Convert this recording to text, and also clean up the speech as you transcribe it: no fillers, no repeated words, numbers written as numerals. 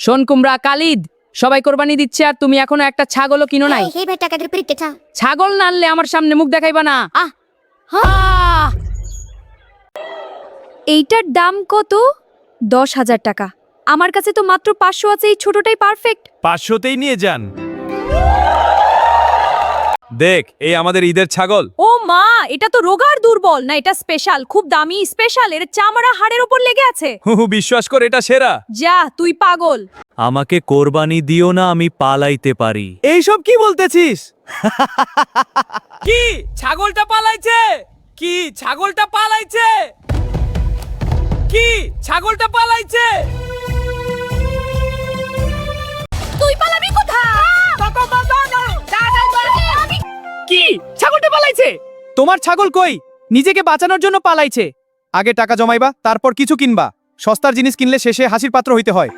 শোন কুমড়া কালিদ, সবাই কোরবানি দিচ্ছে আর তুমি এখনো একটা ছাগলও কিনো নাই। সেই ভাই টাকা দিয়ে পিরিতে চা ছাগল না আনলে আমার সামনে মুখ দেখাইবা না। এইটার দাম কত? 10,000 টাকা। আমার কাছে তো মাত্র 500 আছে, এই ছোটটাই পারফেক্ট। 500তেই নিয়ে যান। দেখ, এই আমাদের ঈদের ছাগল। ও মা, এটা তো রোগার দুর্বল না, এটা স্পেশাল, খুব দামি স্পেশাল। এর চামড়া হাড়ের উপর লেগে আছে। বিশ্বাস কর, এটা সেরা। যা, তুই পাগল। আমাকে কোরবানি দিও না, আমি পালাইতে পারি। এইসব কি বলতেছিস? কি ছাগলটা পালাইছে? কি ছাগলটা পালাইছে? কি ছাগলটা পালাইছে? তুই পালাবি কোথায়? কি ছাগলটা পালাইছে? তোমার ছাগল কই? নিজেকে বাঁচানোর জন্য পালাইছে। আগে টাকা জমাইবা, তারপর কিছু কিনবা। সস্তার জিনিস কিনলে শেষে হাসির পাত্র হইতে হয়।